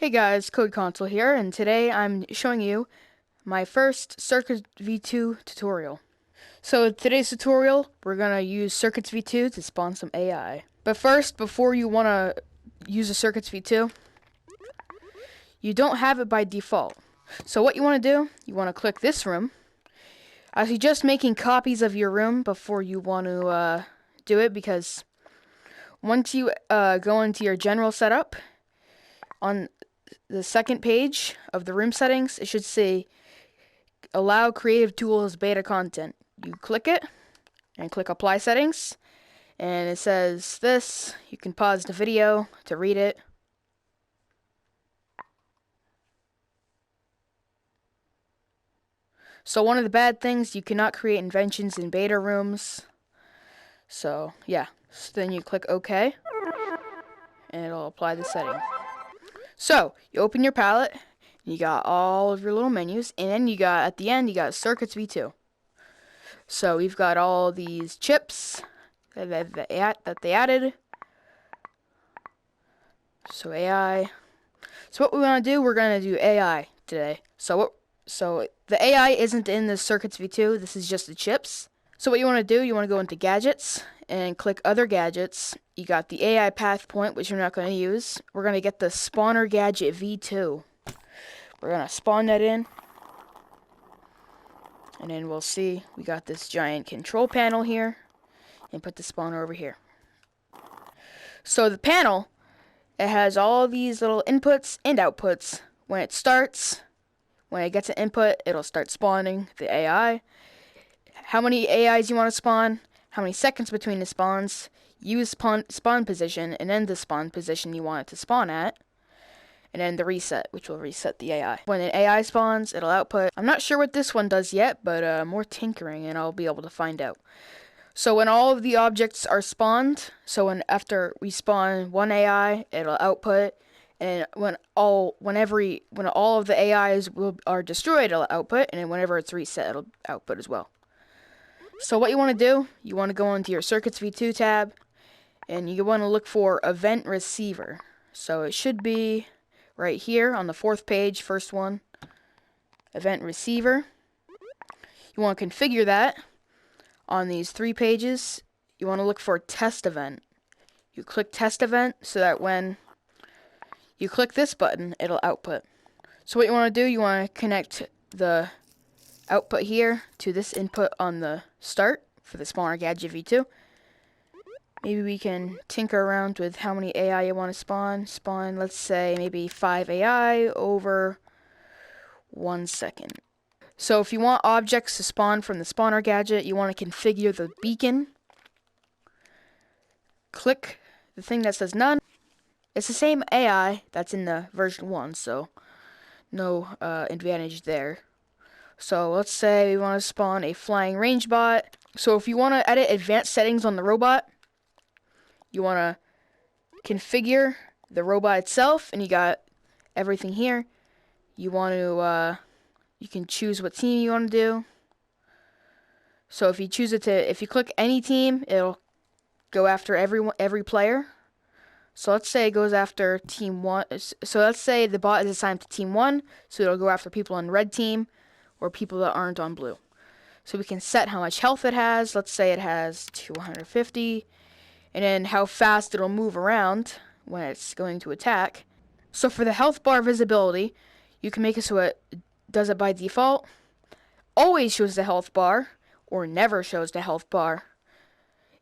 Hey guys, Code Console here, and today I'm showing you my first Circuits v2 tutorial. So in today's tutorial, we're going to use Circuits v2 to spawn some AI. But first, before you want to use a Circuits v2, you don't have it by default. So what you want to do, you want to click this room. I suggest making copies of your room before you want to do it, because once you go into your general setup, on the second page of the room settings, it should say Allow Creative Tools Beta Content. You click it and click Apply Settings, and it says this. You can pause the video to read it. So one of the bad things, you cannot create inventions in beta rooms. So yeah, so then you click OK, and it'll apply the setting. So, you open your palette, you got all of your little menus, and then you got, at the end, you got Circuits v2. So, we've got all these chips that they added. So, AI. So, what we want to do, we're going to do AI today. So the AI isn't in the Circuits v2, this is just the chips. So, what you want to do, you want to go into Gadgets, and click Other Gadgets. You got the AI path point, which we're not going to use. We're going to get the Spawner Gadget V2. We're going to spawn that in. And then we'll see, we got this giant control panel here. And put the spawner over here. So the panel, it has all these little inputs and outputs. When it starts, when it gets an input, it'll start spawning the AI. How many AIs you want to spawn, how many seconds between the spawns, use spawn position, and then the spawn position you want it to spawn at, and then the reset, which will reset the AI. When an AI spawns, it'll output. I'm not sure what this one does yet, but more tinkering, and I'll be able to find out. So when all of the objects are spawned, so after we spawn one AI, it'll output, and when all of the AIs are destroyed, it'll output, and then whenever it's reset, it'll output as well. So what you want to do, you want to go into your Circuits v2 tab, and you want to look for Event Receiver. So it should be right here on the fourth page, first one, Event Receiver. You want to configure that on these 3 pages. You want to look for Test Event. You click Test Event so that when you click this button, it'll output. So what you want to do, you want to connect the output here to this input on the start for the Spawner Gadget v2. Maybe we can tinker around with how many AI you want to spawn. Spawn, let's say, maybe 5 AI over 1 second. So if you want objects to spawn from the Spawner Gadget, you want to configure the beacon. Click the thing that says None. It's the same AI that's in the version 1, so no advantage there. So let's say we want to spawn a flying range bot. So if you want to edit advanced settings on the robot, you want to configure the robot itself, and you got everything here. You want to, you can choose what team you want to do. So if you choose it to, if you click any team, it'll go after every player. So let's say it goes after team 1. So let's say the bot is assigned to team 1, so it'll go after people on red team, or people that aren't on blue. So we can set how much health it has. Let's say it has 250, and then how fast it'll move around when it's going to attack. So for the health bar visibility, you can make it so it does it by default, always shows the health bar, or never shows the health bar.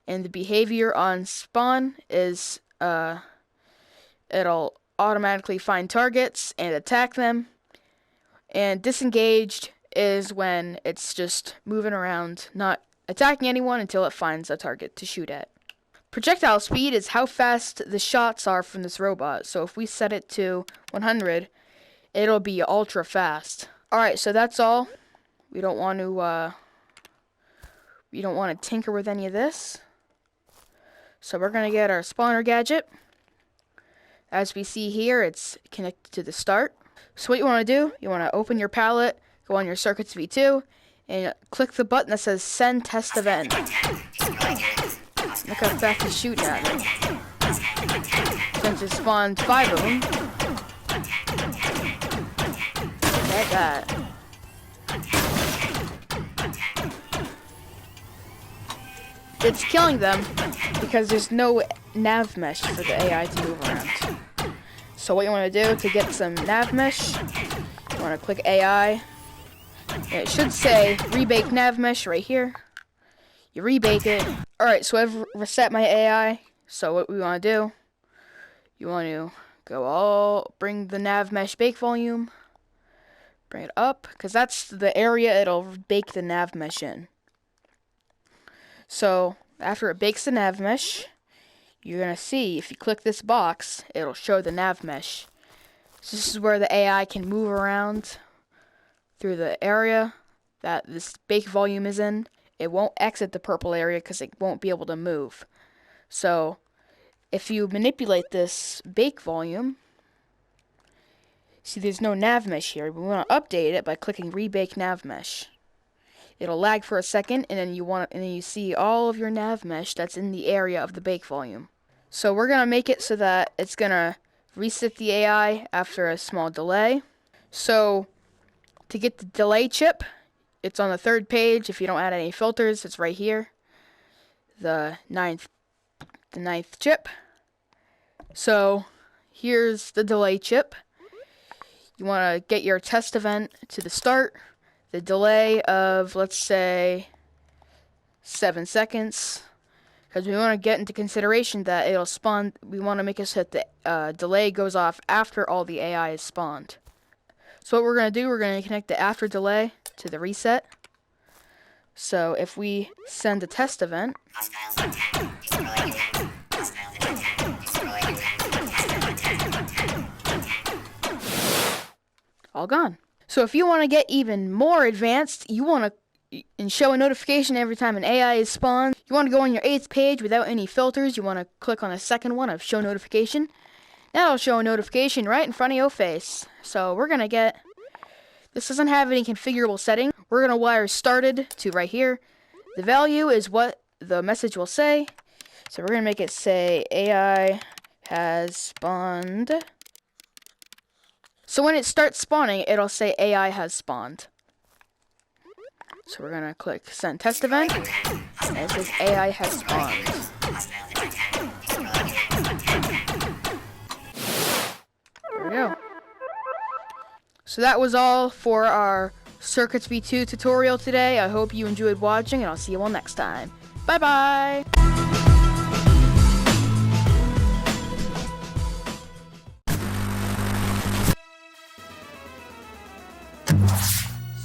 And the behavior on spawn is it'll automatically find targets and attack them. And disengaged is when it's just moving around, not attacking anyone until it finds a target to shoot at. Projectile speed is how fast the shots are from this robot. So if we set it to 100, it'll be ultra fast. Alright, so that's all. We don't want to tinker with any of this. So we're going to get our Spawner Gadget. As we see here, it's connected to the start. So what you want to do, you want to open your palette, go on your Circuits v2, and click the button that says Send Test Event. Look how fast he's shooting at me. Since it spawned 5 of them, Get that. It's killing them because there's no nav mesh for the AI to move around. So what you want to do to get some nav mesh, you want to click AI. And it should say rebake nav mesh right here. You rebake it. Alright, so I've reset my AI. So what we want to do, you want to bring the nav mesh bake volume, bring it up, because that's the area it'll bake the nav mesh in. So after it bakes the nav mesh, you're going to see, if you click this box, it'll show the nav mesh. So this is where the AI can move around through the area that this bake volume is in. It won't exit the purple area because it won't be able to move. So if you manipulate this bake volume, see there's no nav mesh here. We want to update it by clicking rebake nav mesh. It'll lag for a second, and then you see all of your nav mesh that's in the area of the bake volume. So we're gonna make it so that it's gonna reset the AI after a small delay. So to get the delay chip, it's on the 3rd page. If you don't add any filters, it's right here. The ninth chip. So here's the delay chip. You want to get your test event to the start. The delay of, let's say, 7 seconds. Because we want to get into consideration that it'll spawn. We want to make it so that the delay goes off after all the AI is spawned. So what we're going to do, we're going to connect the after delay to the reset. So if we send a test event, all gone. So if you want to get even more advanced, you want to show a notification every time an AI is spawned. You want to go on your 8th page without any filters. You want to click on the second one of show notification. That'll show a notification right in front of your face. So we're going to get, this doesn't have any configurable setting. We're going to wire started to right here. The value is what the message will say. So we're going to make it say AI has spawned. So when it starts spawning, it'll say AI has spawned. So we're going to click send test event, and it says AI has spawned. There we go. So that was all for our Circuits V2 tutorial today. I hope you enjoyed watching, and I'll see you all next time. Bye-bye!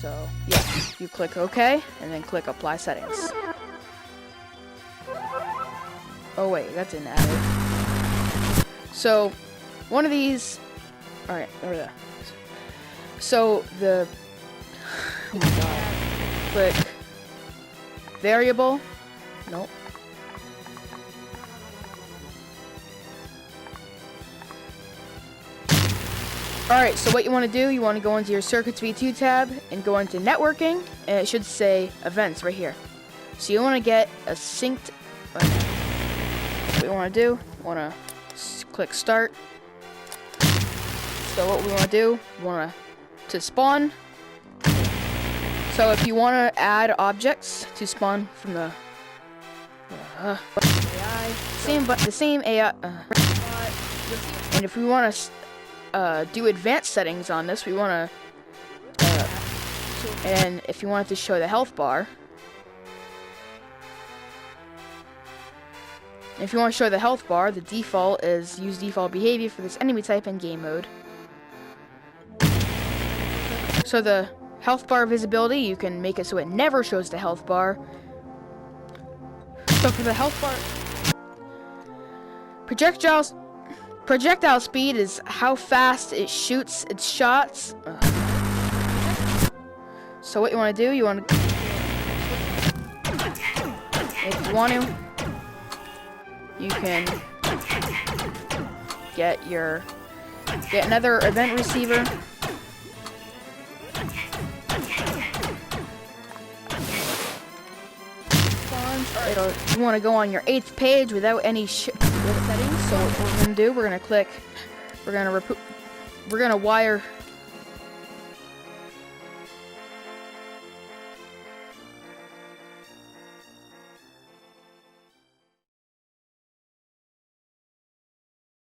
So, yeah, you click OK, and then click Apply Settings. Oh wait, that didn't add it. So, one of these... Alright, over there. So, the... Oh my god. Click... Variable. Nope. Alright, so what you want to do, you want to go into your Circuits V2 tab and go into Networking, and it should say Events right here. So you want to get a synced... What you want to do, you want to click Start. So what we want to do, we want to spawn. So if you want to add objects to spawn from the AI, the same AI, and if we want to do advanced settings on this, we want to, and if you want it to show the health bar, if you want to show the health bar, the default is use default behavior for this enemy type in game mode. So the health bar visibility, you can make it so it never shows the health bar. So for the health bar, projectile speed is how fast it shoots its shots. So what you want to do, you want to, if you want to, you can get another event receiver. You want to go on your 8th page without any settings. So what we're going to do, we're going to wire